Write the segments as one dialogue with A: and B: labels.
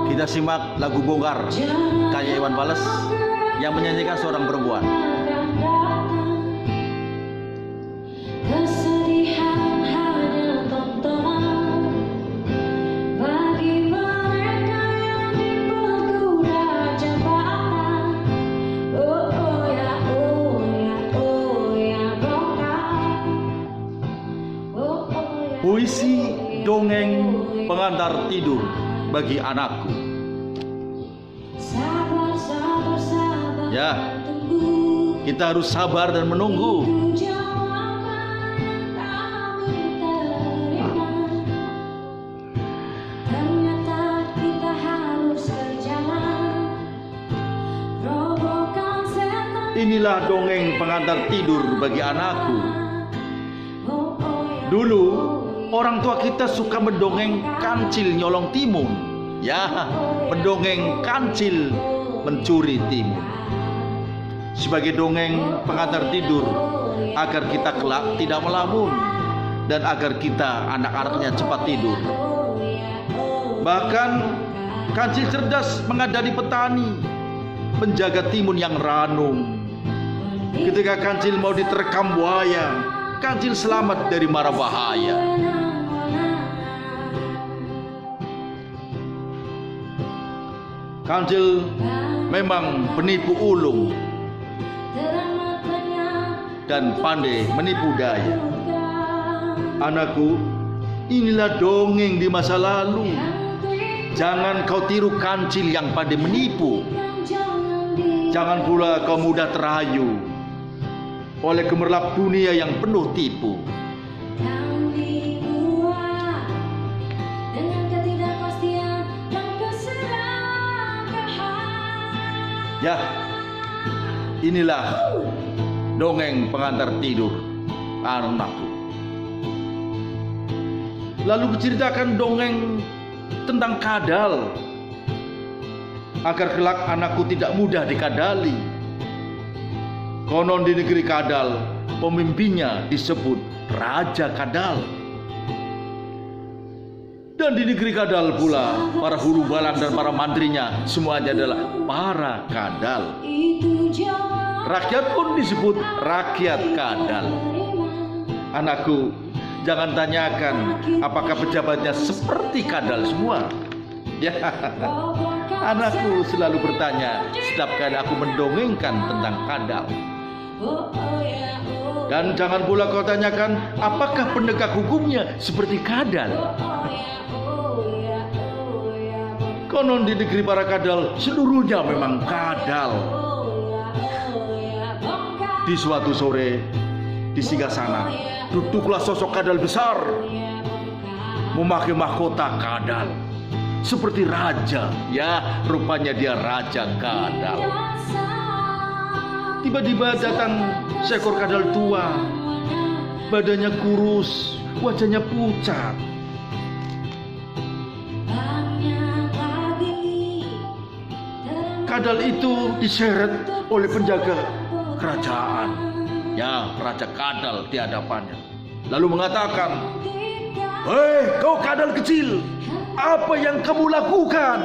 A: Kita simak lagu Bongkar karya Iwan Fals yang menyanyikan seorang perempuan. Puisi dongeng pengantar tidur bagi anakku. Ya, kita harus sabar dan menunggu. Inilah dongeng pengantar tidur bagi anakku. Dulu orang tua kita suka mendongeng kancil nyolong timun. Ya, mendongeng kancil mencuri timun. Sebagai dongeng pengantar tidur agar kita kelak tidak melamun dan agar kita anak-anaknya cepat tidur. Bahkan kancil cerdas mengadani petani, penjaga timun yang ranum. Ketika kancil mau diterkam buaya, kancil selamat dari mara bahaya. Kancil memang penipu ulung dan pandai menipu daya. Anakku, inilah dongeng di masa lalu. Jangan kau tiru kancil yang pandai menipu. Jangan pula kau mudah terayu oleh gemerlap dunia yang penuh tipu. Ya, inilah dongeng pengantar tidur anakku. Lalu kuceritakan dongeng tentang kadal agar kelak anakku tidak mudah dikadali. Konon di negeri kadal, pemimpinnya disebut Raja Kadal. Dan di negeri kadal pula, para hulu balang dan para mantrinya semuanya adalah para kadal. Rakyat pun disebut rakyat kadal. Anakku, jangan tanyakan apakah pejabatnya seperti kadal semua. Ya, anakku selalu bertanya setiap kali aku mendongengkan tentang kadal. Dan jangan pula kau tanyakan apakah penegak hukumnya seperti kadal. Konon di negeri para kadal seluruhnya memang kadal. Di suatu sore di Singgasana duduklah sosok kadal besar memakai mahkota kadal seperti raja. Ya, rupanya dia Raja Kadal. Tiba-tiba datang seekor kadal tua. Badannya kurus, wajahnya pucat. Kadal itu diseret oleh penjaga kerajaan. Ya, Raja Kadal di hadapannya. Lalu mengatakan, "Hei, kau kadal kecil, apa yang kamu lakukan?"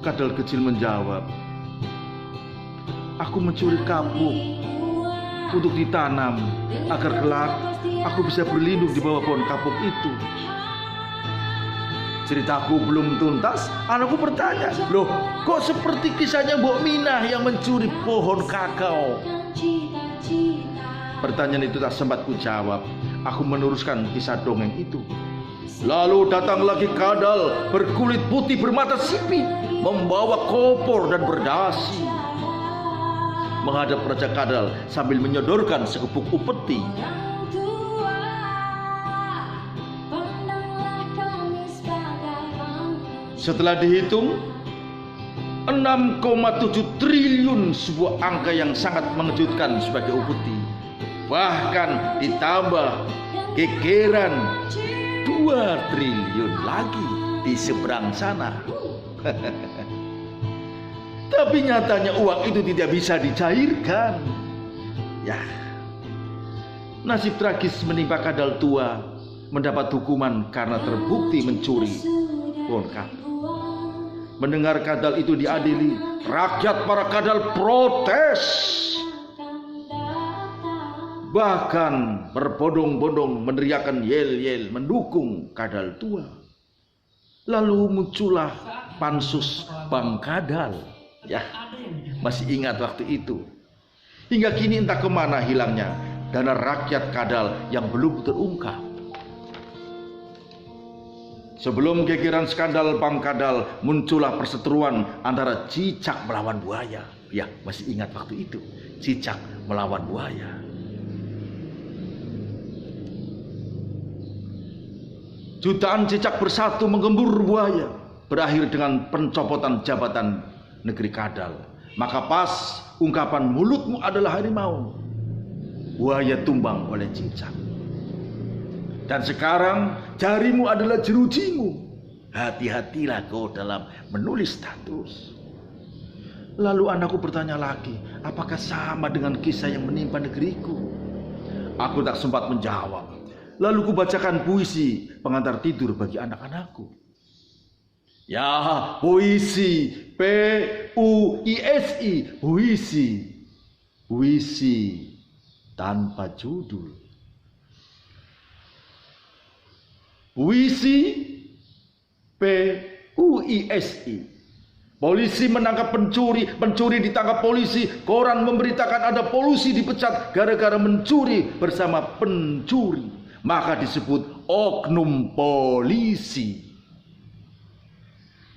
A: Kadal kecil menjawab, "Aku mencuri kapuk untuk ditanam agar kelak aku bisa berlindung di bawah pohon kapuk itu." Ceritaku belum tuntas, anakku bertanya, "Loh, kok seperti kisahnya Mbok Minah yang mencuri pohon kakao?" Pertanyaan itu tak sempat ku jawab. Aku meneruskan kisah dongeng itu. Lalu datang lagi kadal berkulit putih bermata sipit, membawa kopor dan berdasi, menghadap Raja Kadal sambil menyodorkan sekepuk upeti. Setelah dihitung, 6,7 triliun, sebuah angka yang sangat mengejutkan sebagai upeti. Bahkan ditambah gegeran 2 triliun lagi di seberang sana. Tapi nyatanya uang itu tidak bisa dicairkan. Ya, nasib tragis menimpa kadal tua mendapat hukuman karena terbukti mencuri pohon kadal. Mendengar kadal itu diadili, rakyat para kadal protes. Bahkan berbondong-bondong meneriakan yel-yel mendukung kadal tua. Lalu muncullah pansus Bank Kadal. Ya, masih ingat waktu itu. Hingga kini entah kemana hilangnya dana rakyat kadal yang belum terungkap. Sebelum gegeran skandal Bank Kadal, muncullah perseteruan antara cicak melawan buaya. Ya, masih ingat waktu itu. Cicak melawan buaya. Jutaan cicak bersatu menggembur buaya, berakhir dengan pencopotan jabatan negeri Kadal. Maka pas ungkapan mulutmu adalah harimau, buaya tumbang oleh cicak. Dan sekarang jarimu adalah jerujimu. Hati-hatilah kau dalam menulis status. Lalu anakku bertanya lagi, apakah sama dengan kisah yang menimpa negeriku? Aku tak sempat menjawab. Lalu kubacakan puisi pengantar tidur bagi anak-anakku. Ya, puisi, P-U-I-S-I, puisi. Puisi tanpa judul. Puisi, P-U-I-S-I. Polisi menangkap pencuri, pencuri ditangkap polisi. Koran memberitakan ada polisi dipecat gara-gara mencuri bersama pencuri. Maka disebut oknum polisi.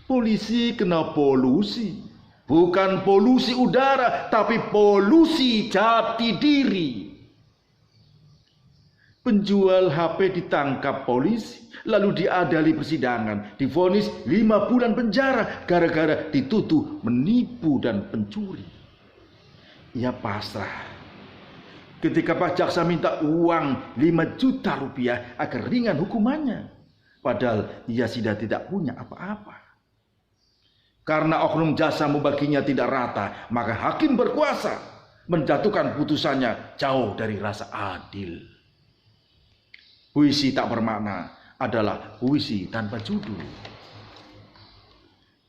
A: Polisi kena polusi. Bukan polusi udara, tapi polusi jati diri. Penjual HP ditangkap polisi, lalu diadili persidangan, divonis 5 bulan penjara gara-gara dituduh menipu dan pencuri. Ia pasrah. Ketika Pak Jaksa minta uang 5 juta rupiah agar ringan hukumannya. Padahal ia sudah tidak punya apa-apa. Karena oknum jasa membaginya tidak rata, maka hakim berkuasa menjatuhkan putusannya jauh dari rasa adil. Puisi tak bermakna adalah puisi tanpa judul.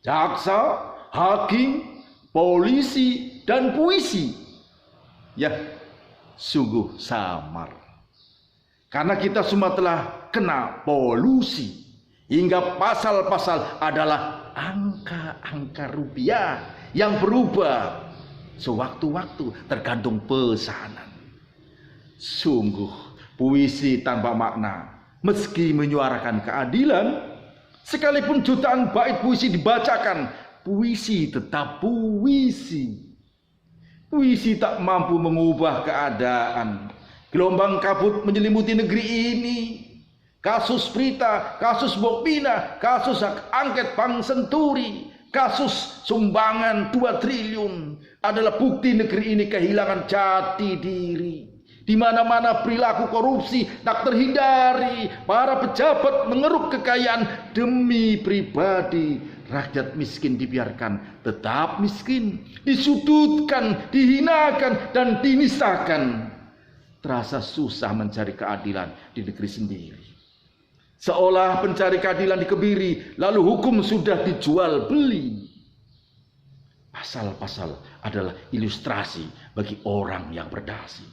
A: Jaksa, hakim, polisi, dan puisi. Ya, sungguh samar. Karena kita semua telah kena polusi. Hingga pasal-pasal adalah angka-angka rupiah yang berubah sewaktu-waktu tergantung pesanan. Sungguh puisi tanpa makna. Meski menyuarakan keadilan, sekalipun jutaan bait puisi dibacakan, puisi tetap puisi. Puisi tak mampu mengubah keadaan. Gelombang kabut menyelimuti negeri ini. Kasus Prita, kasus Bokpina, kasus hak angket Bank Senturi, kasus sumbangan 2 triliun adalah bukti negeri ini kehilangan jati diri. Di mana-mana perilaku korupsi tak terhindari. Para pejabat mengeruk kekayaan demi pribadi. Rakyat miskin dibiarkan tetap miskin, disudutkan, dihinakan, dan dinistakan. Terasa susah mencari keadilan di negeri sendiri. Seolah pencari keadilan dikebiri, lalu hukum sudah dijual beli. Pasal-pasal adalah ilustrasi bagi orang yang berdasi.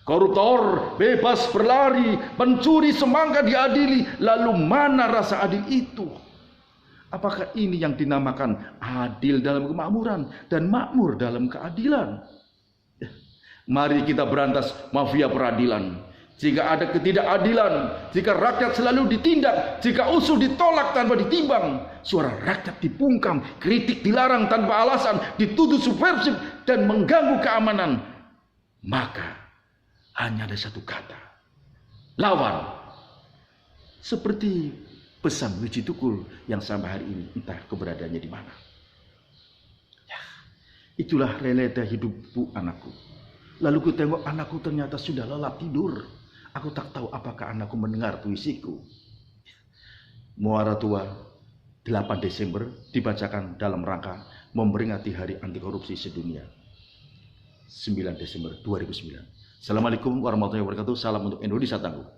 A: Koruptor bebas berlari, pencuri semangka diadili, lalu mana rasa adil itu? Apakah ini yang dinamakan adil dalam kemakmuran dan makmur dalam keadilan? Mari kita berantas mafia peradilan. Jika ada ketidakadilan, jika rakyat selalu ditindak, jika usul ditolak tanpa ditimbang, suara rakyat dibungkam, kritik dilarang tanpa alasan, dituduh subversif dan mengganggu keamanan, maka hanya ada satu kata: lawan. Seperti pesan Wiji Tukul yang sampai hari ini entah keberadaannya di mana. Ya, itulah realita hidupku, anakku. Lalu ku tengok anakku ternyata sudah lelap tidur. Aku tak tahu apakah anakku mendengar puisiku. Muara Tua 8 Desember dibacakan dalam rangka memperingati Hari Anti Korupsi Sedunia 9 Desember 2009. Assalamualaikum warahmatullahi wabarakatuh. Salam untuk Indonesia Tangguh.